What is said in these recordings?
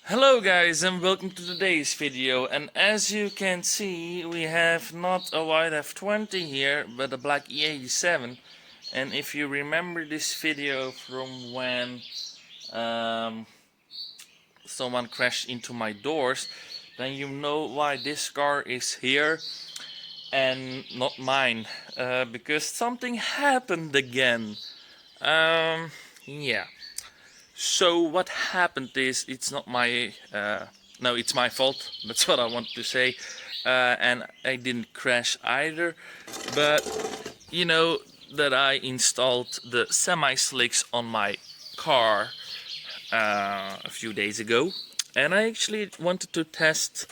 Hello guys and welcome to today's video, and as you can see we have not a white F20 here but a black E87. And if you remember this video from when someone crashed into my doors, then you know why this car is here and not mine, because something happened again. Yeah. So what happened is, it's not my no, it's my fault. That's what I want to say. And I didn't crash either, but you know that I installed the semi-slicks on my car a few days ago, and I actually wanted to test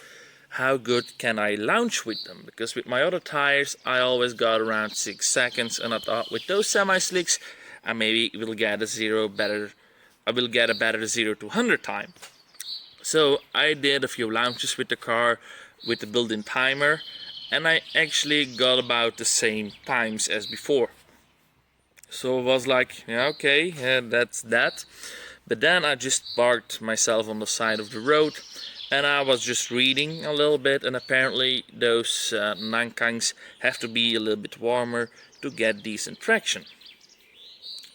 how good can I launch with them, because with my other tires I always got around 6 seconds, and I thought with those semi-slicks I maybe will get a better 0 to 100 time. So I did a few launches with the car with the built-in timer, and I actually got about the same times as before. So it was like, yeah, okay, that's that. But then I just parked myself on the side of the road, and I was just reading a little bit, and apparently those Nankangs have to be a little bit warmer to get decent traction.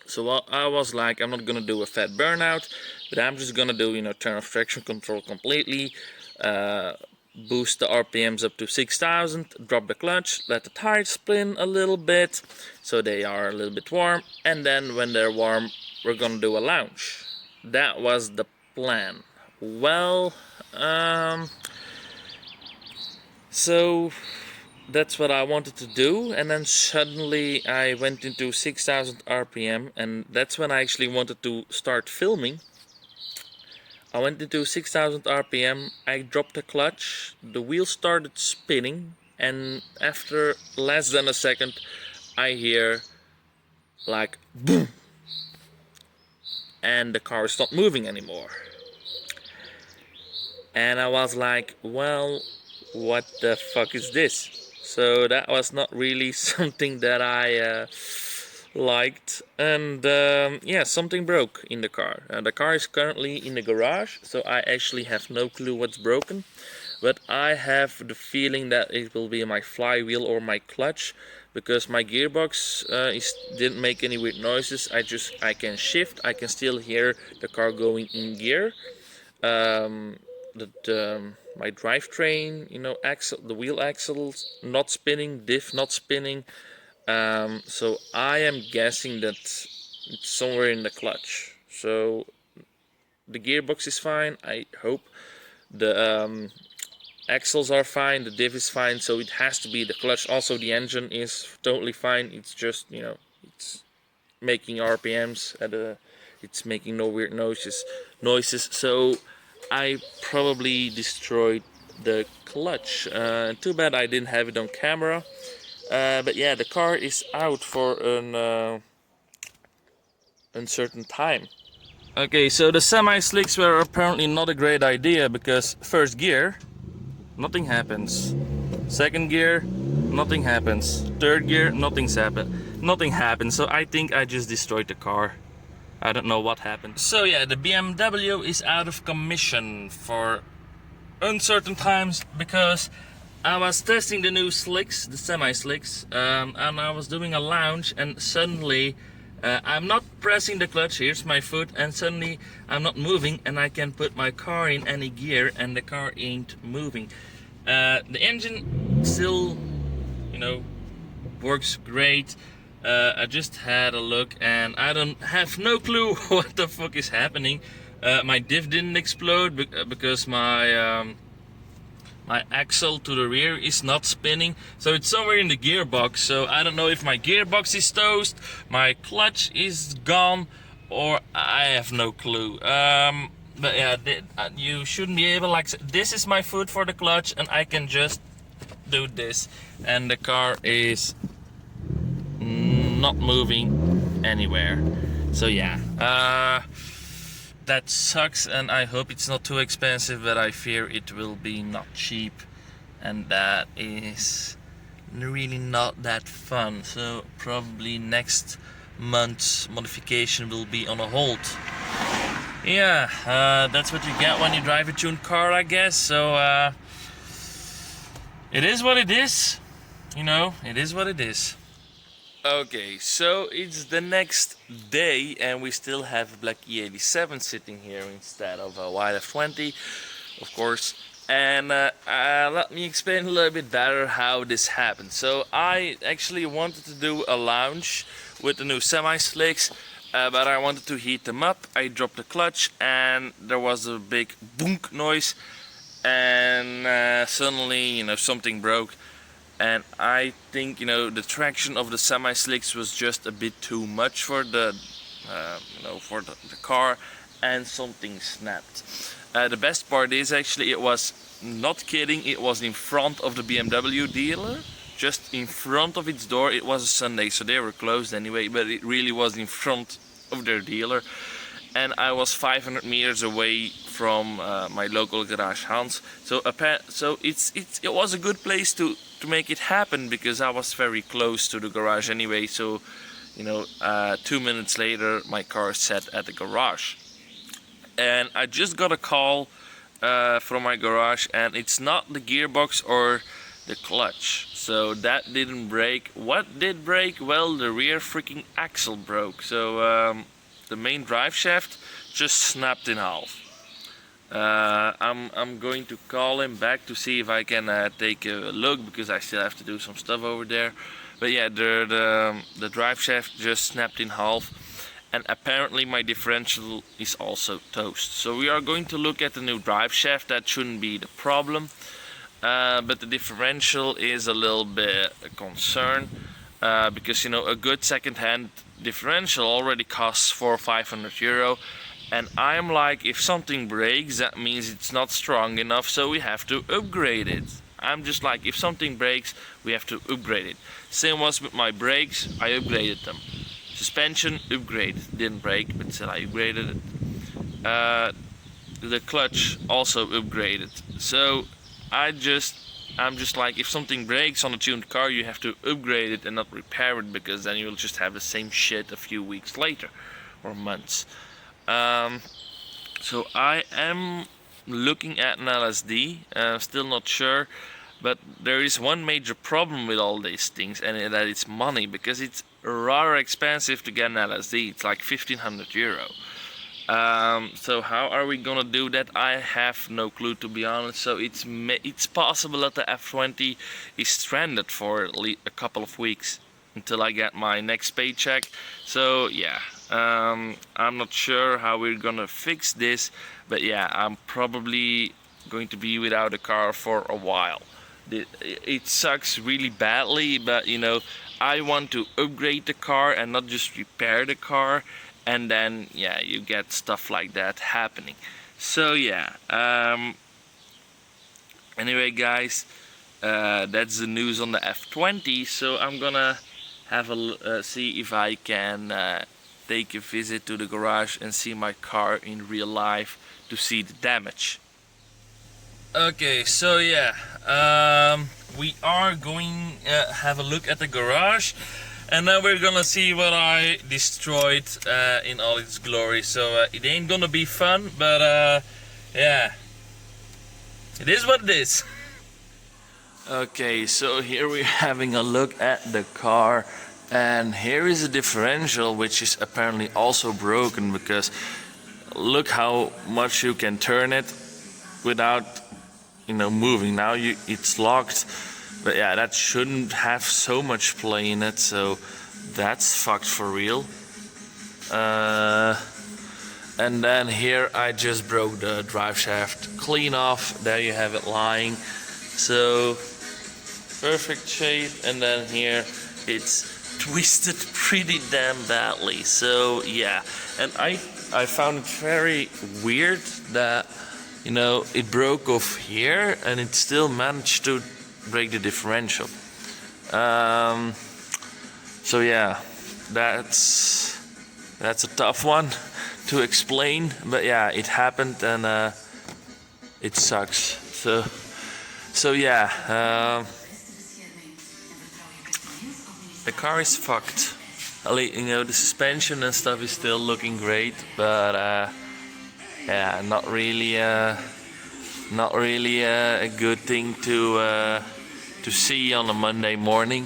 So I was like, I'm not gonna do a fat burnout, but I'm just gonna do, turn off traction control completely, boost the RPMs up to 6,000, drop the clutch, let the tires spin a little bit so they are a little bit warm, and then when they're warm we're gonna do a launch. That was the plan. Well, so that's what I wanted to do, and then suddenly I went into 6,000 RPM, and that's when I actually wanted to start filming. I went into 6,000 RPM, I dropped the clutch, the wheel started spinning, and after less than a second I hear like boom, and the car stopped moving anymore. And I was like, well, what the fuck is this? So that was not really something that I liked, and yeah, something broke in the car. The car is currently in the garage, so I actually have no clue what's broken, but I have the feeling that it will be my flywheel or my clutch, because my gearbox didn't make any weird noises. I can shift, I can still hear the car going in gear. My drivetrain, the wheel axles not spinning, diff not spinning. So I am guessing that it's somewhere in the clutch. So the gearbox is fine, I hope. The axles are fine, the diff is fine, so it has to be the clutch. Also the engine is totally fine. It's just, it's making RPMs it's making no weird noises. So I probably destroyed the clutch. Too bad I didn't have it on camera. But yeah, the car is out for an uncertain time. Okay, so the semi-slicks were apparently not a great idea, because first gear, nothing happens. Second gear, nothing happens. Third gear, nothing happens. So I think I just destroyed the car. I don't know what happened. So yeah, the BMW is out of commission for uncertain times, because I was testing the new slicks, the semi-slicks, and I was doing a launch, and suddenly I'm not pressing the clutch, here's my foot, and suddenly I'm not moving, and I can put my car in any gear and the car ain't moving. The engine still, works great. I just had a look, and I don't have no clue what the fuck is happening. My diff didn't explode because my my axle to the rear is not spinning, so it's somewhere in the gearbox. So I don't know if my gearbox is toast, my clutch is gone, or I have no clue. But yeah, you shouldn't be able, like, this is my foot for the clutch, and I can just do this, and the car is not moving anywhere. So yeah, that sucks, and I hope it's not too expensive, but I fear it will be not cheap, and that is really not that fun. So probably next month's modification will be on a hold. Yeah, that's what you get when you drive a tuned car, I guess. So it is what it is. You know, it is what it is. Okay, so it's the next day and we still have a black E87 sitting here instead of a white F20, of course. And let me explain a little bit better how this happened. So I actually wanted to do a lounge with the new semi-slicks, but I wanted to heat them up. I dropped the clutch and there was a big boonk noise, and suddenly, you know, something broke. And I think, you know, the traction of the semi-slicks was just a bit too much for the for the car, and something snapped. The best part is actually, it was not kidding, it was in front of the BMW dealer, just in front of its door. It was a Sunday, so they were closed anyway, but it really was in front of their dealer. And I was 500 meters away from my local garage Hans, so it was a good place to make it happen, because I was very close to the garage anyway. So, you know, 2 minutes later my car sat at the garage, and I just got a call from my garage, and it's not the gearbox or the clutch, so that didn't break. What did break? Well, the rear freaking axle broke. So the main drive shaft just snapped in half. I'm going to call him back to see if I can take a look, because I still have to do some stuff over there. But yeah, the drive shaft just snapped in half, and apparently my differential is also toast. So we are going to look at the new drive shaft. That shouldn't be the problem, but the differential is a little bit a concern, because, you know, a good second-hand differential already costs 400 or 500 euro. And I'm like, if something breaks, that means it's not strong enough, so we have to upgrade it. I'm just like, if something breaks, we have to upgrade it. Same was with my brakes, I upgraded them. Suspension, upgrade. Didn't break, but still I upgraded it. The clutch, also upgraded. So I'm just like, if something breaks on a tuned car, you have to upgrade it and not repair it, because then you'll just have the same shit a few weeks later or months. So I am looking at an LSD, still not sure, but there is one major problem with all these things, and that it's money, because it's rather expensive to get an LSD. It's like 1500 euro. So how are we gonna do that? I have no clue, to be honest. So it's possible that the F20 is stranded for a couple of weeks until I get my next paycheck. So yeah, I'm not sure how we're gonna fix this, but yeah, I'm probably going to be without a car for a while. It sucks really badly, but you know, I want to upgrade the car and not just repair the car, and then yeah, you get stuff like that happening. So yeah, anyway guys, that's the news on the F20. So I'm gonna have a see if I can take a visit to the garage and see my car in real life to see the damage. Okay, so yeah, we are going have a look at the garage, and now we're gonna see what I destroyed in all its glory. So it ain't gonna be fun, but yeah, it is what it is. Okay, so here we're having a look at the car, and here is a differential which is apparently also broken, because look how much you can turn it without, you know, moving. Now it's locked, but yeah, that shouldn't have so much play in it, so that's fucked for real. And then here I just broke the drive shaft clean off. There you have it lying, so perfect shape. And then here it's twisted pretty damn badly. So yeah, and I found it very weird that, you know, it broke off here and it still managed to break the differential. So yeah, that's a tough one to explain, but yeah, it happened, and it sucks. So yeah, the car is fucked. You know, the suspension and stuff is still looking great, but yeah, not really a good thing to see on a Monday morning.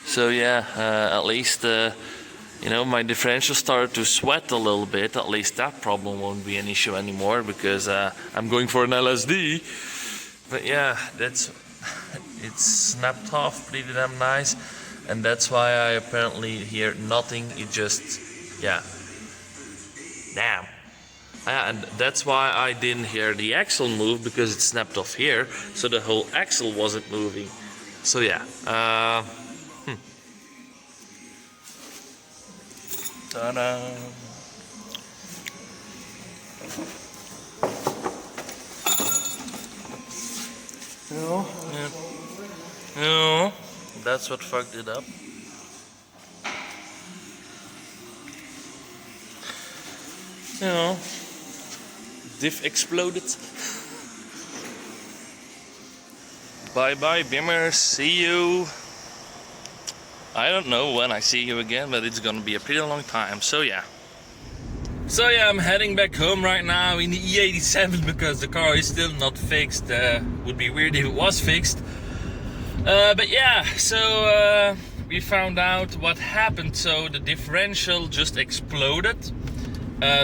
So yeah, at least my differential started to sweat a little bit. At least that problem won't be an issue anymore because I'm going for an LSD. But yeah, it's snapped off pretty damn nice, and that's why I apparently hear nothing. It just, yeah, damn. And that's why I didn't hear the axle move, because it snapped off here, so the whole axle wasn't moving. So yeah. Ta-da! No, that's what fucked it up. Diff exploded. Bye bye, BMW'S. See you. I don't know when I see you again, but it's gonna be a pretty long time. So yeah, I'm heading back home right now in the E87 because the car is still not fixed. Would be weird if it was fixed. But yeah, so we found out what happened. So the differential just exploded.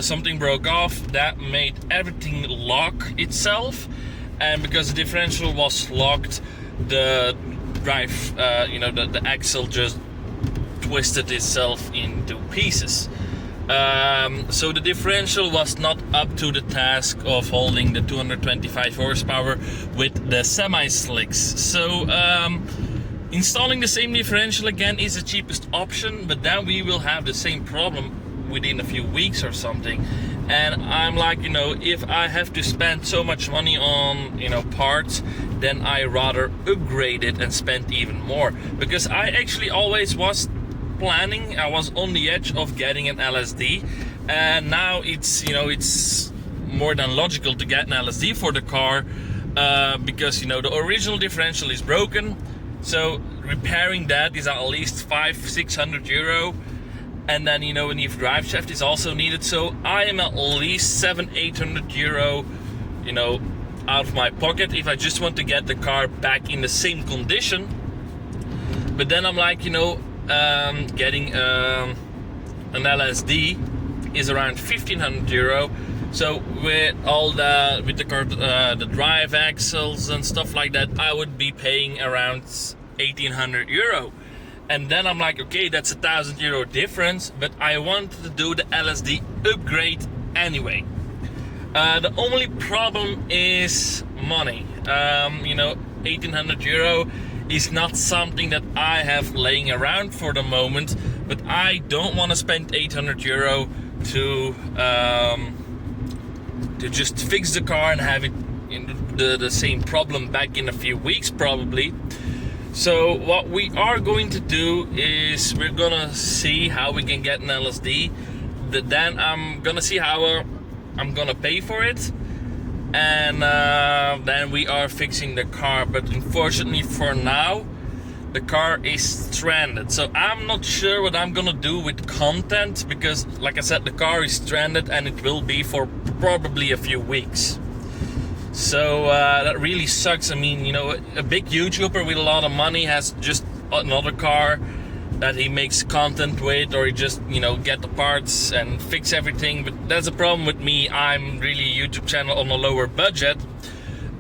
Something broke off that made everything lock itself, and because the differential was locked, the drive, the axle just twisted itself into pieces. So the differential was not up to the task of holding the 225 horsepower with the semi-slicks. So installing the same differential again is the cheapest option, but then we will have the same problem within a few weeks or something. And I'm like, if I have to spend so much money on parts, then I rather upgrade it and spend even more, because I actually always was planning, I was on the edge of getting an LSD, and now it's more than logical to get an LSD for the car, because the original differential is broken, so repairing that is at least 500-600 euro. And then a new drive shaft is also needed, so I am at least 700-800 euro, out of my pocket if I just want to get the car back in the same condition. But then I'm like, getting an LSD is around 1500 euro. So with the car, the drive axles and stuff like that, I would be paying around 1800 euro. And then I'm like, okay, that's a 1000 euro difference, but I wanted to do the LSD upgrade anyway. The only problem is money. 1800 euro is not something that I have laying around for the moment, but I don't want to spend 800 euro to just fix the car and have it the same problem back in a few weeks probably. So what we are going to do is we're gonna see how we can get an LSD. Then I'm gonna see how I'm gonna pay for it, and then we are fixing the car. But unfortunately for now, the car is stranded. So I'm not sure what I'm gonna do with content, because like I said, the car is stranded and it will be for probably a few weeks. So that really sucks. I mean, a big YouTuber with a lot of money has just another car that he makes content with, or he just, get the parts and fix everything. But that's a problem with me. I'm really a YouTube channel on a lower budget,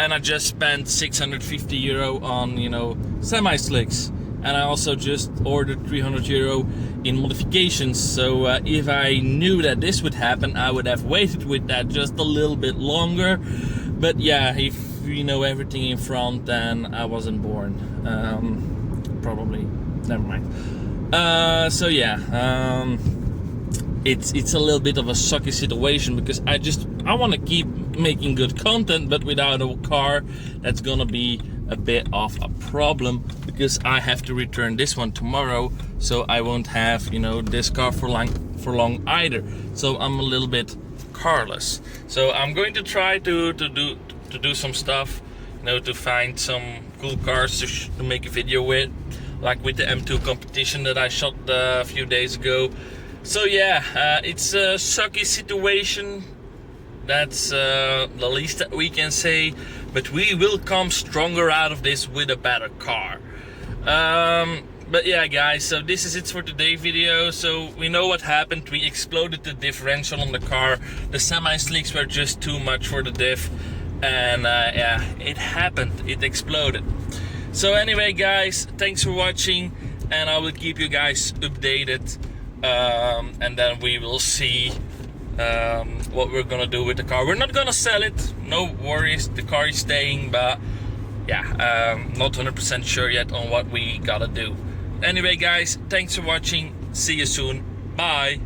and I just spent 650 euro on, semi-slicks. And I also just ordered 300 euro in modifications. So if I knew that this would happen, I would have waited with that just a little bit longer. But yeah, if you know everything in front, then I wasn't born. Probably, never mind. So yeah, it's a little bit of a sucky situation, because I want to keep making good content, but without a car, that's gonna be a bit of a problem, because I have to return this one tomorrow, so I won't have this car for long either. So I'm a little bit carless. So I'm going to try to do some stuff, to find some cool cars to make a video with, like with the M2 competition that I shot a few days ago. So yeah, it's a sucky situation, That's the least that we can say, but we will come stronger out of this with a better car. But yeah guys, so this is it for today's video. So we know what happened. We exploded the differential on the car. The semi-slicks were just too much for the diff, and yeah, it happened, it exploded. So anyway guys, thanks for watching, and I will keep you guys updated, and then we will see what we're gonna do with the car. We're not gonna sell it, no worries, the car is staying, but yeah, not 100% sure yet on what we gotta do. Anyway guys, thanks for watching, see you soon, bye.